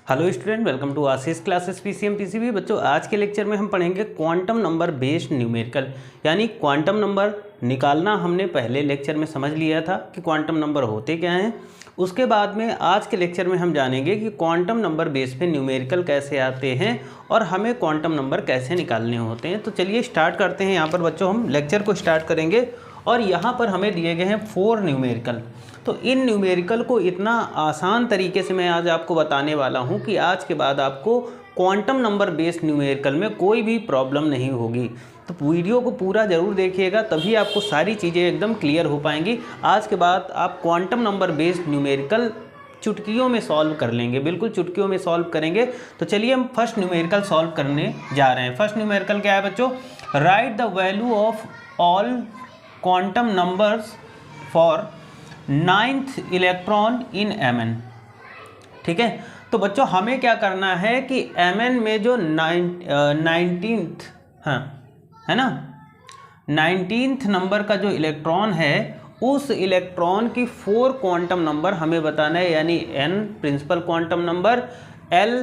Hello student, welcome to Ashish classes PCM PCB. बच्चों, आज के लेक्चर में हम पढ़ेंगे क्वांटम नंबर बेस्ड न्यूमेरिकल, यानी क्वांटम नंबर निकालना हमने पहले लेक्चर में समझ लिया था कि क्वांटम नंबर होते क्या हैं। उसके बाद में आज के लेक्चर में हम जानेंगे कि क्वांटम नंबर बेस पे न्यूमेरिकल कैसे आते हैं और हमें क्वांटम नंबर कैसे निकालने होते हैं। तो चलिए स्टार्ट करते हैं। यहाँ पर बच्चों हम लेक्चर को स्टार्ट करेंगे और यहाँ पर हमें दिए गए हैं 4 न्यूमेरिकल। तो इन न्यूमेरिकल को इतना आसान तरीके से मैं आज आपको बताने वाला हूँ कि आज के बाद आपको क्वांटम नंबर बेस्ड न्यूमेरिकल में कोई भी प्रॉब्लम नहीं होगी। तो वीडियो को पूरा ज़रूर देखिएगा, तभी आपको सारी चीज़ें एकदम क्लियर हो पाएंगी। आज के बाद आप क्वांटम नंबर बेस्ड न्यूमेरिकल चुटकियों में सॉल्व कर लेंगे, बिल्कुल चुटकियों में सॉल्व करेंगे। तो चलिए हम फर्स्ट न्यूमेरिकल सॉल्व करने जा रहे हैं। फर्स्ट न्यूमेरिकल क्या है बच्चों? Right the value of all quantum numbers for 9th electron in Mn। ठीक है, तो बच्चों हमें क्या करना है कि Mn में जो 19th है ना, 19th नंबर का जो इलेक्ट्रॉन है उस इलेक्ट्रॉन की 4 क्वांटम नंबर हमें बताना है, यानी n principal quantum number, l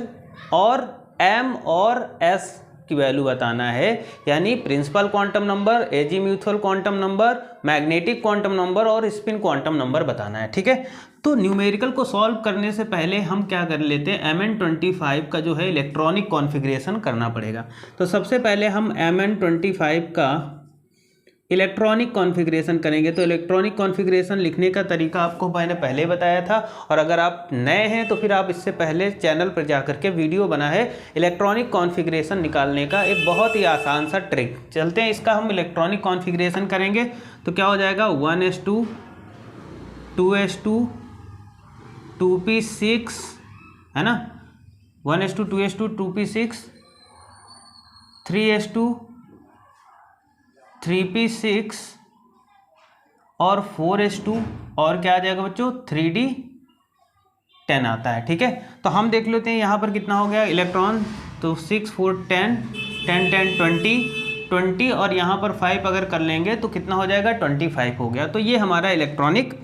और m और s की वैल्यू बताना है, यानी principal quantum number, azimuthal quantum number, magnetic quantum number और स्पिन क्वांटम नंबर बताना है। ठीक है, तो न्यूमेरिकल को सॉल्व करने से पहले हम क्या कर लेते हैं, Mn25 का जो है इलेक्ट्रॉनिक कॉन्फ़िगरेशन करना पड़ेगा। तो सबसे पहले हम Mn25 का इलेक्ट्रॉनिक कॉन्फ़िगरेशन करेंगे। तो इलेक्ट्रॉनिक कॉन्फ़िगरेशन लिखने का तरीका आपको मैंने पहले बताया था, और अगर आप नए हैं तो फिर आप इससे पहले चैनल पर जा करके वीडियो बना है इलेक्ट्रॉनिक कॉन्फ़िगरेशन निकालने का, एक बहुत ही आसान सा ट्रिक। चलते हैं, इसका हम इलेक्ट्रॉनिक कॉन्फ़िगरेशन करेंगे। तो क्या हो जाएगा, 1s2 2s2 2p6 है ना, 1s2 2s2 2p6 3s2 3p6 और 4s2 और क्या आ जाएगा बच्चों, 3d10 आता है। ठीक है, तो हम देख लेते हैं यहाँ पर कितना हो गया इलेक्ट्रॉन। तो 6 4 10 10 10 20 और यहाँ पर 5 अगर कर लेंगे तो कितना हो जाएगा, 25 हो गया। तो ये हमारा इलेक्ट्रॉनिक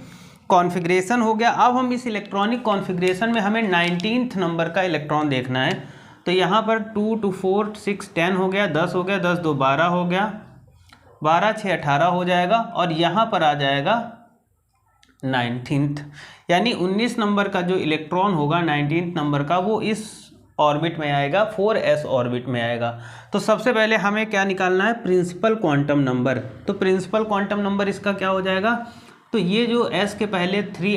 कॉन्फ़िगरेशन हो गया। अब हम इस इलेक्ट्रॉनिक कॉन्फ़िगरेशन में हमें 19th नंबर का इलेक्ट्रॉन देखना है। तो यहाँ पर 2 2 4 6 10 हो गया, 10 हो गया, 10 2 12 हो गया, 12 6 18 हो जाएगा, और यहाँ पर आ जाएगा 19th, यानी 19 नंबर का जो इलेक्ट्रॉन होगा 19th नंबर का, वो इस ऑर्बिट में आएगा, 4s ऑर्बिट में आएगा। तो सबसे पहले हमें क्या निकालना है, प्रिंसिपल क्वांटम नंबर। तो प्रिंसिपल क्वांटम नंबर इसका क्या हो जाएगा, तो ये जो s के पहले 4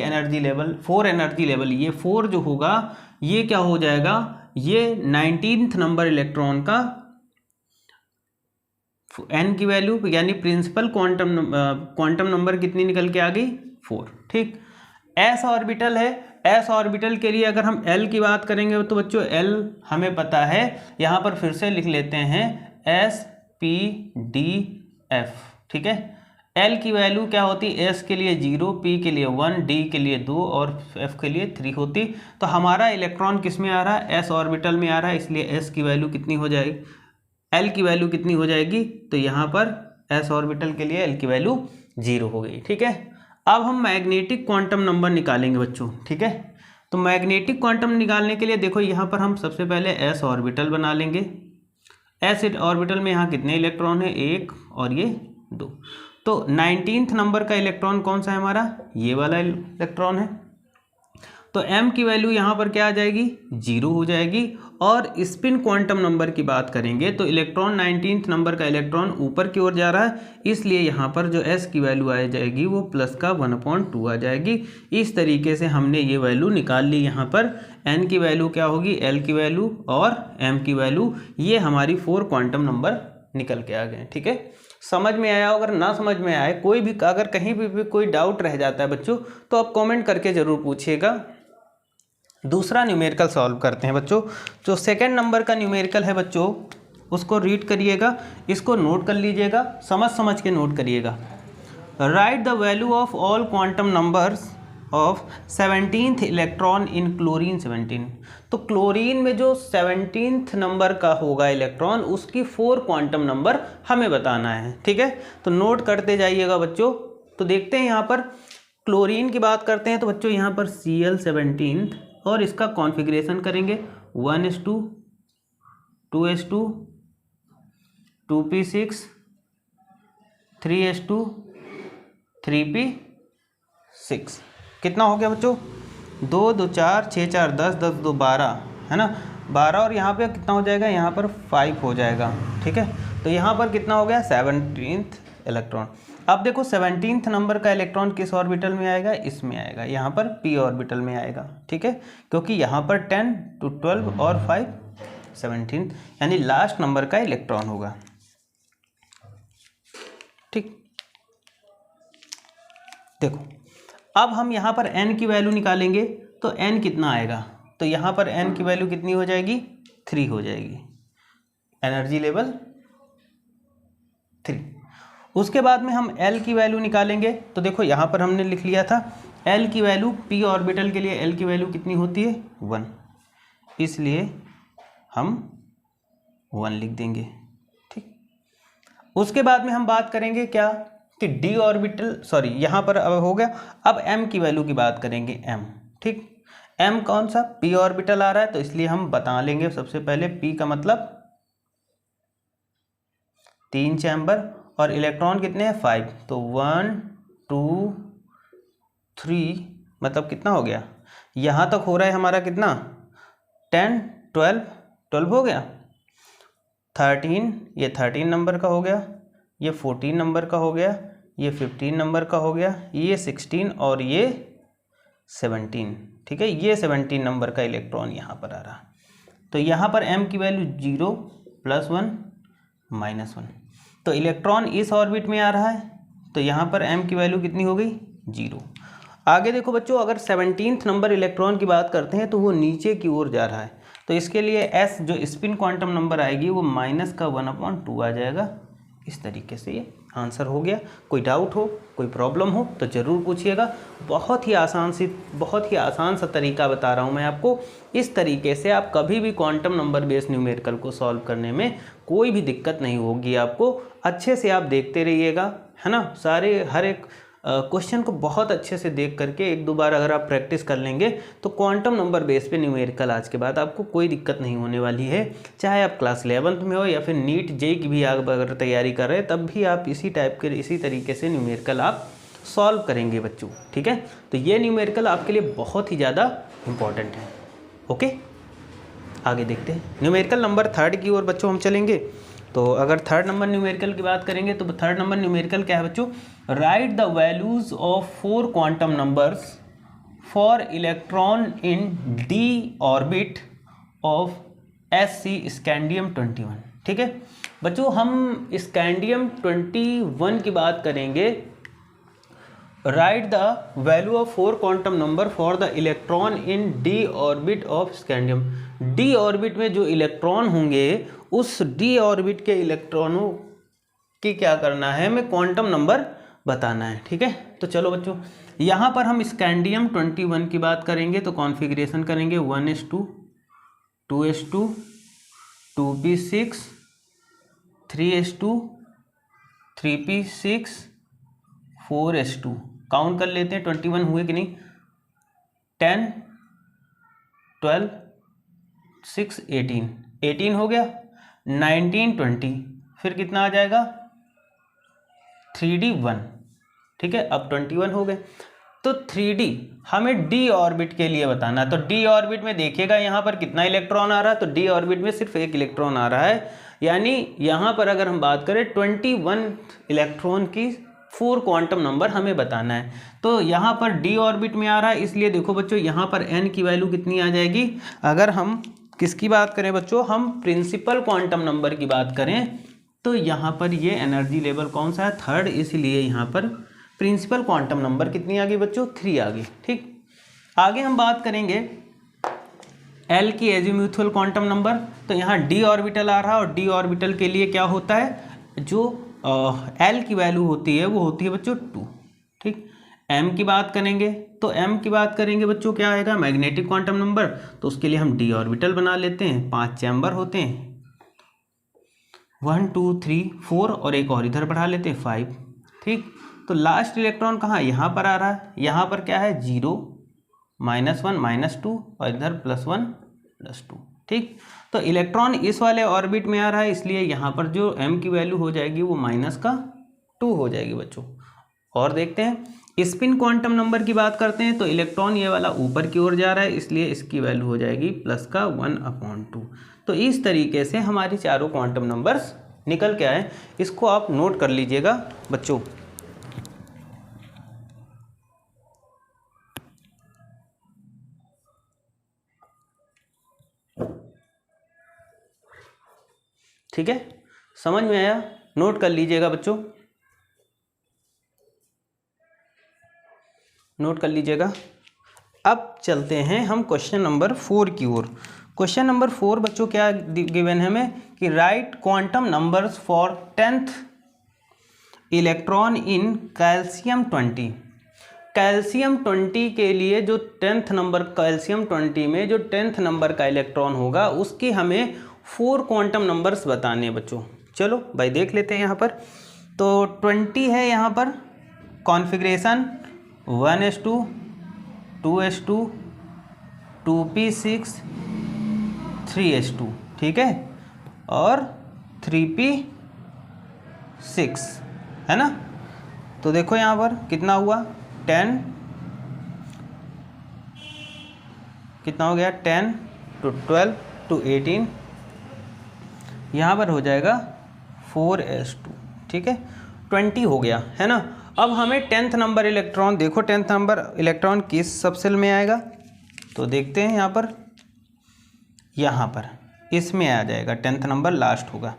एनर्जी लेवल, ये 4 जो होगा ये क्या हो जाएगा, ये 19th नंबर इलेक्ट्रॉन का n की वैल्यू, यानी प्रिंसिपल क्वांटम नंबर कितनी निकल के आ गई, 4। ठीक, s ऑर्बिटल है, s ऑर्बिटल के लिए अगर हम l की बात करेंगे तो बच्चों l हमें पता है, यहाँ पर फिर से लिख लेते हैं s p d f। ठीक है, l की वैल्यू क्या होती, s के लिए 0, p के लिए 1, d के लिए 2 और f के लिए 3 होती। तो हमारा इलेक्ट्रॉन किस में आ रहा है, s ऑर्बिटल में आ रहा है, इसलिए s की वैल्यू कितनी हो जाएगी, l की वैल्यू कितनी हो जाएगी, तो यहाँ पर s ऑर्बिटल के लिए l की वैल्यू 0 हो गई। ठीक है, अब हम मैग्नेटिक क्वांटम नंबर निकालेंगे बच्चों। ठीक है, तो मैग्नेटिक क्वांटम निकालने के लिए देखो यहाँ पर हम सबसे पहले s ऑर्बिटल बना लेंगे। s ऑर्बिटल में यहाँ कितने इलेक्ट्रॉन है, 1 और ये 2। तो 19th नंबर का इलेक्ट्रॉन कौन सा है हमारा, ये वाला इलेक्ट्रॉन है। तो m की वैल्यू यहाँ पर क्या आ जाएगी, 0 हो जाएगी। और स्पिन क्वांटम नंबर की बात करेंगे तो इलेक्ट्रॉन 19th नंबर का इलेक्ट्रॉन ऊपर की ओर जा रहा है, इसलिए यहाँ पर जो s की वैल्यू आ जाएगी वो प्लस का 1/2 आ जाएगी। इस तरीके से हमने ये वैल्यू निकाल ली। यहाँ पर n की वैल्यू क्या होगी, l की वैल्यू और m की वैल्यू, ये हमारी 4 क्वांटम नंबर निकल के आ गए। ठीक है, समझ में आया? अगर ना समझ में आए, कोई भी अगर कहीं भी कोई डाउट रह जाता है बच्चों, तो आप कमेंट करके ज़रूर पूछिएगा। दूसरा न्यूमेरिकल सॉल्व करते हैं बच्चों। जो सेकंड नंबर का न्यूमेरिकल है बच्चों, उसको रीड करिएगा, इसको नोट कर लीजिएगा, समझ के नोट करिएगा। Right the value of all quantum numbers of 17th electron in chlorine 17। तो क्लोरीन में जो 17th नंबर का होगा इलेक्ट्रॉन, उसकी 4 क्वांटम नंबर हमें बताना है। ठीक है, तो नोट करते जाइएगा बच्चों। तो देखते हैं यहाँ पर क्लोरीन की बात करते हैं तो बच्चों यहाँ पर Cl17 और इसका कॉन्फ़िगरेशन करेंगे 1s2 2s2 2p6 3s2 3p6। कितना हो गया बच्चों? 2 2 4 6 4 10 10 2 12 है ना, 12 और यहाँ पे कितना हो जाएगा? यहाँ पर 5 हो जाएगा। ठीक है, तो यहाँ पर कितना हो गया? 17th electron. अब देखो 17th नंबर का इलेक्ट्रॉन किस ऑर्बिटल में आएगा? इसमें आएगा, यहाँ पर p ऑर्बिटल में आएगा। ठीक है, क्योंकि यहाँ पर 10 to 12 और 5 17th, यानी लास्ट नंबर का इलेक्ट्रॉन होगा। ठीक, देखो अब हम यहाँ पर n की वैल्यू निकालेंगे तो n कितना आएगा? तो यहाँ पर n की वैल्यू कितनी हो जाएगी? 3 हो जाएगी, एनर्जी लेवल 3। उसके बाद में हम L की वैल्यू निकालेंगे तो देखो यहाँ पर हमने लिख लिया था L की वैल्यू, p ऑर्बिटल के लिए L की वैल्यू कितनी होती है? 1, इसलिए हम 1 लिख देंगे। ठीक, उसके बाद में हम बात करेंगे क्या कि d ऑर्बिटल, सॉरी यहाँ पर अब हो गया। अब m की वैल्यू की बात करेंगे, m। ठीक, m कौन सा? p ऑर्बिटल आ रहा है, तो इसलिए हम बता लेंगे सबसे पहले p का मतलब 3 चैम्बर और इलेक्ट्रॉन कितने हैं? 5, तो 1 2 3, मतलब कितना हो गया? यहाँ तक हो रहा है हमारा कितना? 10 12 12 हो गया, 13, ये 13 नंबर का हो गया, ये 14 नंबर का हो गया, ये 15 नंबर का हो गया, ये 16 और ये 17। ठीक है, ये 17 नंबर का इलेक्ट्रॉन यहाँ पर आ रहा। तो यहाँ पर m की वैल्यू 0 +1 -1, तो इलेक्ट्रॉन इस ऑर्बिट में आ रहा है, तो यहाँ पर m की वैल्यू कितनी हो गई? 0। आगे देखो बच्चों, अगर 17th नंबर इलेक्ट्रॉन की बात करते हैं तो वो नीचे की ओर जा रहा है, तो इसके लिए s जो स्पिन क्वांटम नंबर आएगी वो -1/2 आ जाएगा। इस तरीके से ये आंसर हो गया। कोई डाउट हो, कोई प्रॉब्लम हो तो ज़रूर पूछिएगा। बहुत ही आसान सा तरीका बता रहा हूँ मैं आपको। इस तरीके से आप कभी भी क्वांटम नंबर बेस्ड न्यूमेरिकल को सॉल्व करने में कोई भी दिक्कत नहीं होगी आपको। अच्छे से आप देखते रहिएगा, है ना, हर एक क्वेश्चन को बहुत अच्छे से देख करके एक दो बार अगर आप प्रैक्टिस कर लेंगे तो क्वांटम नंबर बेस पे न्यूमेरिकल आज के बाद आपको कोई दिक्कत नहीं होने वाली है। चाहे आप क्लास 11th में हो या फिर नीट जेई की भी आप अगर तैयारी कर रहे हैं, तब भी आप इसी तरीके से न्यूमेरिकल आप सॉल्व करेंगे बच्चों। ठीक है, तो ये न्यूमेरिकल आपके लिए बहुत ही ज़्यादा इम्पॉर्टेंट है। ओके, आगे देखते हैं न्यूमेरिकल नंबर 3 की ओर बच्चों हम चलेंगे। तो अगर 3rd नंबर न्यूमेरिकल की बात करेंगे तो 3rd नंबर न्यूमेरिकल क्या है बच्चों? Right the values of 4 quantum numbers for electron in D orbit of SC scandium 21। ठीक है बच्चों, हम स्कैंडियम 21 की बात करेंगे। Right the value of 4 quantum number for the electron in D orbit of scandium. D orbit में जो electron होंगे उस डी ऑर्बिट के इलेक्ट्रॉनों की क्या करना है, हमें क्वांटम नंबर बताना है। ठीक है, तो चलो बच्चों, यहाँ पर हम स्कैंडियम 21 की बात करेंगे तो कॉन्फ़िगरेशन करेंगे 1s2 2s2 2p6 3s2 3p6 4s2। Count कर लेते हैं 21 हुए कि नहीं। 10 12 6 18 हो गया, 19 20, फिर कितना आ जाएगा 3d 1। ठीक है, अब 21 हो गए। तो 3d हमें d ऑर्बिट के लिए बताना, तो d ऑर्बिट में देखिएगा यहाँ पर कितना इलेक्ट्रॉन आ रहा है, तो d ऑर्बिट में सिर्फ एक इलेक्ट्रॉन आ रहा है, यानी यहाँ पर अगर हम बात करें 21 इलेक्ट्रॉन की 4 क्वांटम नंबर हमें बताना है। तो यहाँ पर d ऑर्बिट में आ रहा है, इसलिए देखो बच्चों यहाँ पर n की वैल्यू कितनी आ जाएगी। अगर हम किसकी बात करें बच्चों, हम प्रिंसिपल क्वांटम नंबर की बात करें तो यहाँ पर ये एनर्जी लेवल कौन सा है, 3rd, इसलिए यहाँ पर प्रिंसिपल क्वांटम नंबर कितनी आ गई बच्चों, 3 आ गई। ठीक, आगे हम बात करेंगे L की एजीम्यूथुअल क्वांटम नंबर। तो यहाँ d ऑर्बिटल आ रहा है और d ऑर्बिटल के लिए क्या होता है, जो L की वैल्यू होती है वो होती है बच्चों 2। ठीक, m की बात करेंगे तो m की बात करेंगे बच्चों क्या आएगा, मैग्नेटिक क्वांटम नंबर। तो उसके लिए हम d ऑर्बिटल बना लेते हैं, 5 चैम्बर होते हैं, 1 2 3 4 और एक और इधर बढ़ा लेते हैं 5। ठीक, तो लास्ट इलेक्ट्रॉन कहाँ, यहाँ पर आ रहा है, यहाँ पर क्या है 0 -1 -2 और इधर +1 +2। ठीक, तो इलेक्ट्रॉन इस वाले ऑर्बिट में आ रहा है, इसलिए यहाँ पर जो m की वैल्यू हो जाएगी वो -2 हो जाएगी बच्चों। और देखते हैं स्पिन क्वांटम नंबर की बात करते हैं, तो इलेक्ट्रॉन ये वाला ऊपर की ओर जा रहा है, इसलिए इसकी वैल्यू हो जाएगी +1/2। तो इस तरीके से हमारी चारों क्वांटम नंबर्स निकल के आए। इसको आप नोट कर लीजिएगा बच्चों। ठीक है, समझ में आया? नोट कर लीजिएगा बच्चों, नोट कर लीजिएगा। अब चलते हैं हम क्वेश्चन नंबर 4 की ओर। क्वेश्चन नंबर 4 बच्चों क्या गिवन है हमें कि right quantum numbers for 10th electron in calcium 20। Calcium 20 के लिए जो 10th नंबर, कैल्शियम 20 में जो 10th नंबर का इलेक्ट्रॉन होगा उसके हमें 4 क्वांटम नंबर्स बताने हैं बच्चों। चलो भाई देख लेते हैं यहाँ पर। तो 20 है यहाँ पर, configuration 1s2 2s2 2p6 3s2, ठीक है, और 3p6 है ना। तो देखो यहाँ पर कितना हुआ, 10, कितना हो गया, 10 to 12 to 18, यहाँ पर हो जाएगा 4s2, ठीक है, 20 हो गया है ना। अब हमें 10th नंबर इलेक्ट्रॉन, देखो 10th नंबर इलेक्ट्रॉन किस सबसेल में आएगा, तो देखते हैं यहाँ पर इसमें आ जाएगा, 10th नंबर लास्ट होगा।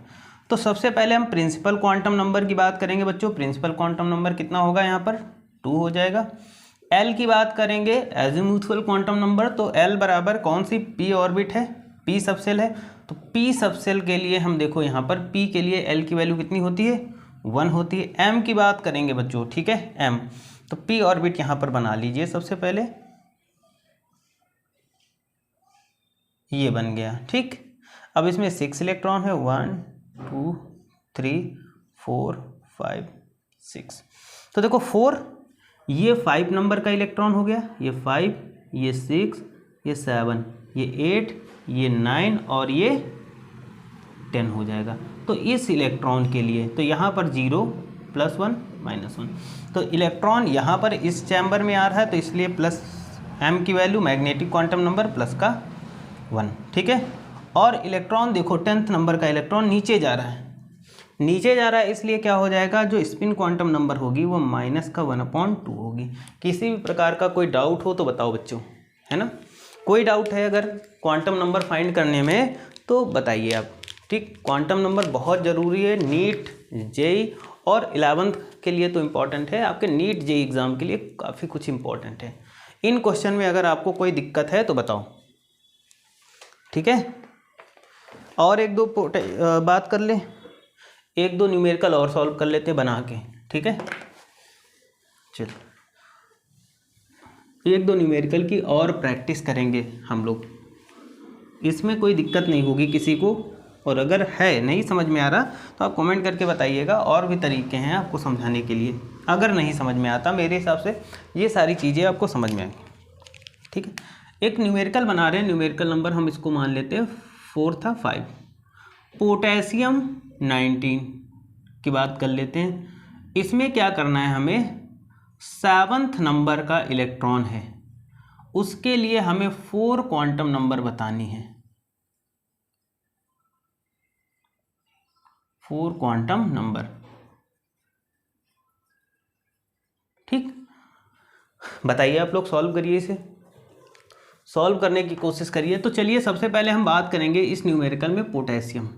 तो सबसे पहले हम प्रिंसिपल क्वांटम नंबर की बात करेंगे बच्चों। प्रिंसिपल क्वांटम नंबर कितना होगा, यहाँ पर 2 हो जाएगा। एल की बात करेंगे, एजीमुथल क्वांटम नंबर, तो एल बराबर कौन सी, पी ऑर्बिट है, पी सबसेल है। तो पी सबसेल के लिए हम देखो यहाँ पर पी के लिए एल की वैल्यू कितनी होती है, 1 होती है। एम की बात करेंगे बच्चों, ठीक है, एम, तो पी ऑर्बिट यहाँ पर बना लीजिए सबसे पहले, ये बन गया, ठीक। अब इसमें 6 इलेक्ट्रॉन है, 1 2 3 4 5 6। तो देखो 4, ये 5 नंबर का इलेक्ट्रॉन हो गया, ये 5, ये 6, ये 7, ये 8, ये 9 और ये 10 हो जाएगा। तो इस इलेक्ट्रॉन के लिए तो यहाँ पर 0 +1 -1, तो इलेक्ट्रॉन यहाँ पर इस चैम्बर में आ रहा है, तो इसलिए प्लस m की वैल्यू, मैग्नेटिक क्वांटम नंबर +1, ठीक है। और इलेक्ट्रॉन देखो 10th नंबर का इलेक्ट्रॉन नीचे जा रहा है, नीचे जा रहा है, इसलिए क्या हो जाएगा, जो स्पिन क्वांटम नंबर होगी वो -1/2 होगी। किसी भी प्रकार का कोई डाउट हो तो बताओ बच्चों, है ना। कोई डाउट है अगर क्वांटम नंबर फाइंड करने में तो बताइए आप, ठीक। क्वांटम नंबर बहुत ज़रूरी है, नीट, जेई और 11th के लिए तो इम्पॉर्टेंट है, आपके नीट जेई एग्ज़ाम के लिए काफ़ी कुछ इम्पॉर्टेंट है। इन क्वेश्चन में अगर आपको कोई दिक्कत है तो बताओ, ठीक है। और एक दो बात कर ले, एक दो न्यूमेरिकल और सॉल्व कर लेते बना के, ठीक है। चल एक दो न्यूमेरिकल की और प्रैक्टिस करेंगे हम लोग, इसमें कोई दिक्कत नहीं होगी किसी को। और अगर है नहीं समझ में आ रहा तो आप कमेंट करके बताइएगा, और भी तरीके हैं आपको समझाने के लिए। अगर नहीं समझ में आता, मेरे हिसाब से ये सारी चीज़ें आपको समझ में आएंगी, ठीक है। एक न्यूमेरिकल बना रहे हैं, न्यूमेरिकल नंबर हम इसको मान लेते हैं 4 था 5। पोटेशियम 19 की बात कर लेते हैं। इसमें क्या करना है हमें, 7th नंबर का इलेक्ट्रॉन है, उसके लिए हमें 4 क्वांटम नंबर बतानी है, 4 क्वांटम नंबर, ठीक। बताइए आप लोग, सॉल्व करिए, इसे सॉल्व करने की कोशिश करिए। तो चलिए सबसे पहले हम बात करेंगे इस न्यूमेरिकल में पोटेशियम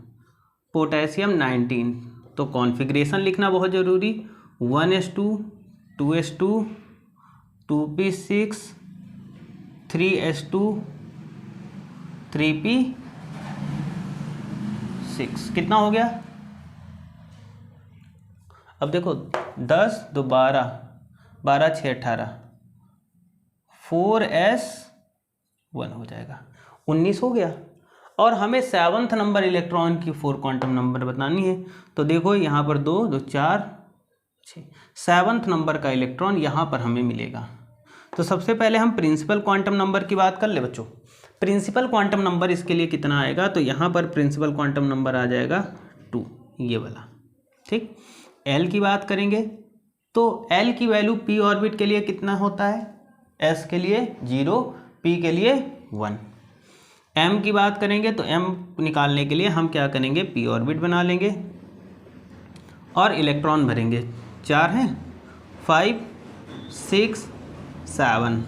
19। तो कॉन्फ़िगरेशन लिखना बहुत ज़रूरी, 1s2 2s2 2p6 3s2 3p6, कितना हो गया। अब देखो 10 2 12 12 6 18, 4s1 हो जाएगा, 19 हो गया। और हमें 7th नंबर इलेक्ट्रॉन की 4 क्वांटम नंबर बतानी है। तो देखो यहाँ पर 2 2 4 6, 7th नंबर का इलेक्ट्रॉन यहाँ पर हमें मिलेगा। तो सबसे पहले हम प्रिंसिपल क्वांटम नंबर की बात कर ले बच्चों। प्रिंसिपल क्वांटम नंबर इसके लिए कितना आएगा, तो यहाँ पर प्रिंसिपल क्वांटम नंबर आ जाएगा 2, ये वाला, ठीक। एल की बात करेंगे तो एल की वैल्यू पी ऑर्बिट के लिए कितना होता है, एस के लिए 0, पी के लिए 1। एम की बात करेंगे तो एम निकालने के लिए हम क्या करेंगे, पी ऑर्बिट बना लेंगे और इलेक्ट्रॉन भरेंगे। 4 हैं, 5, 6, 7,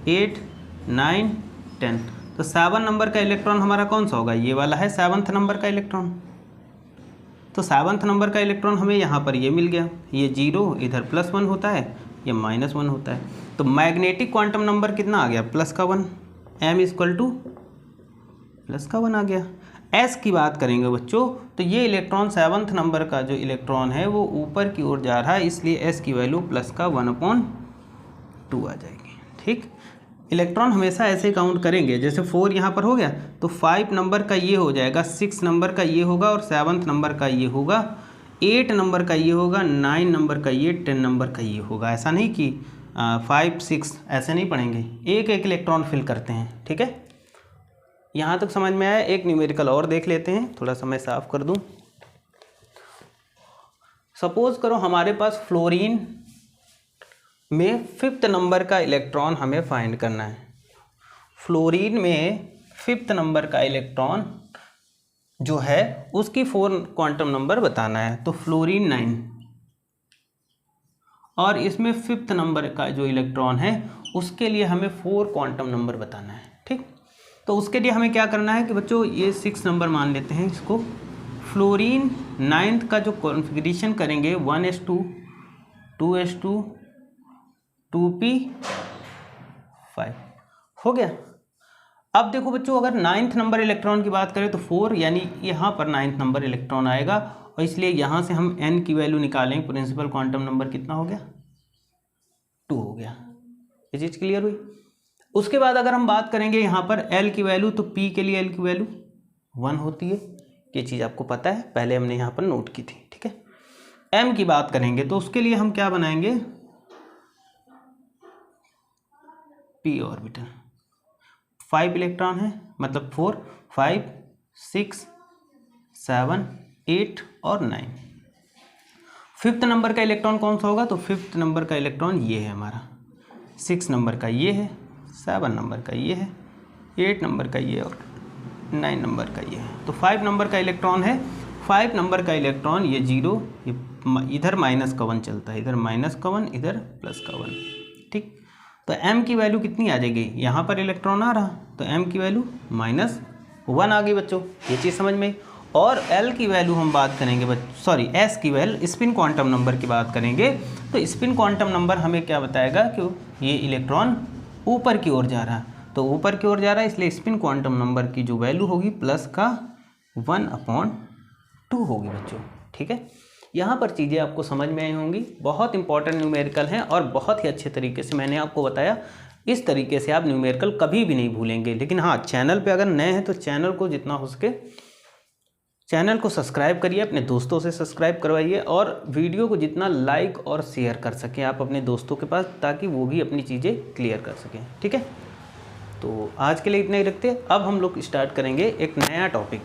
8, 9, 10। तो 7 नंबर का इलेक्ट्रॉन हमारा कौन सा होगा, ये वाला है 7th नंबर का इलेक्ट्रॉन। तो 7th नंबर का इलेक्ट्रॉन हमें यहाँ पर ये मिल गया, ये 0 इधर +1 होता है, ये -1 होता है। तो मैग्नेटिक क्वांटम नंबर कितना आ गया, +1, m = +1 आ गया। s की बात करेंगे बच्चों तो ये इलेक्ट्रॉन 7th नंबर का जो इलेक्ट्रॉन है वो ऊपर की ओर जा रहा है, इसलिए s की वैल्यू +1/2 आ जाएगी, ठीक। इलेक्ट्रॉन हमेशा ऐसे काउंट करेंगे, जैसे 4 यहाँ पर हो गया तो 5 नंबर का ये हो जाएगा, 6 नंबर का ये होगा और 7th नंबर का ये होगा, 8 नंबर का ये होगा, 9 नंबर का ये, 10 नंबर का ये होगा। ऐसा नहीं कि 5, 6 ऐसे नहीं पढ़ेंगे, एक एक इलेक्ट्रॉन फिल करते हैं, ठीक है। यहाँ तक समझ में आया। एक न्यूमेरिकल और देख लेते हैं, थोड़ा सा मैं साफ कर दूँ। सपोज करो हमारे पास फ्लोरीन में 5th नंबर का इलेक्ट्रॉन हमें फाइंड करना है। फ्लोरीन में 5th नंबर का इलेक्ट्रॉन जो है उसकी 4 क्वांटम नंबर बताना है। तो फ्लोरीन 9 और इसमें 5th नंबर का जो इलेक्ट्रॉन है उसके लिए हमें 4 क्वांटम नंबर बताना है, ठीक। तो उसके लिए हमें क्या करना है कि बच्चों ये 6 नंबर मान लेते हैं इसको। फ्लोरीन 9th का जो कॉन्फ़िगरेशन करेंगे 1s2 2s2 2p5 हो गया। अब देखो बच्चों अगर 9th नंबर इलेक्ट्रॉन की बात करें तो 4, यानी यहाँ पर 9th नंबर इलेक्ट्रॉन आएगा और इसलिए यहाँ से हम n की वैल्यू निकालें। प्रिंसिपल क्वांटम नंबर कितना हो गया, 2 हो गया। ये चीज़ क्लियर हुई। उसके बाद अगर हम बात करेंगे यहाँ पर l की वैल्यू, तो p के लिए l की वैल्यू 1 होती है। ये चीज़ आपको पता है, पहले हमने यहाँ पर नोट की थी, ठीक है। m की बात करेंगे तो उसके लिए हम क्या बनाएंगे, p ऑर्बिटल। 5 इलेक्ट्रॉन है, मतलब 4, 5, 6, 7, 8 और 9। 5th नंबर का इलेक्ट्रॉन कौन सा होगा, तो 5th नंबर का इलेक्ट्रॉन ये है हमारा, 6 नंबर का ये है, 7 नंबर का ये है, 8 नंबर का ये और 9 नंबर का ये है। तो 5 नंबर का इलेक्ट्रॉन है। 5 नंबर का इलेक्ट्रॉन ये 0, ये इधर -1 चलता है, इधर -1 इधर +1, ठीक। तो m की वैल्यू कितनी आ जाएगी, यहाँ पर इलेक्ट्रॉन आ रहा तो m की वैल्यू -1 आ गई बच्चों। ये चीज़ समझ में। और l की वैल्यू हम बात करेंगे सॉरी s की वैल्यू, स्पिन क्वांटम नंबर की बात करेंगे तो स्पिन क्वांटम नंबर हमें क्या बताएगा कि ये इलेक्ट्रॉन ऊपर की ओर जा रहा है, तो ऊपर की ओर जा रहा है इसलिए स्पिन क्वांटम नंबर की जो वैल्यू होगी +1/2 होगी बच्चों, ठीक है। यहाँ पर चीज़ें आपको समझ में आई होंगी। बहुत इंपॉर्टेंट न्यूमेरिकल हैं और बहुत ही अच्छे तरीके से मैंने आपको बताया। इस तरीके से आप न्यूमेरिकल कभी भी नहीं भूलेंगे। लेकिन हाँ, चैनल पे अगर नए हैं तो चैनल को जितना हो सके चैनल को सब्सक्राइब करिए, अपने दोस्तों से सब्सक्राइब करवाइए और वीडियो को जितना लाइक और शेयर कर सकें आप अपने दोस्तों के पास, ताकि वो भी अपनी चीज़ें क्लियर कर सकें, ठीक है। तो आज के लिए इतना ही रखते हैं। अब हम लोग स्टार्ट करेंगे एक नया टॉपिक।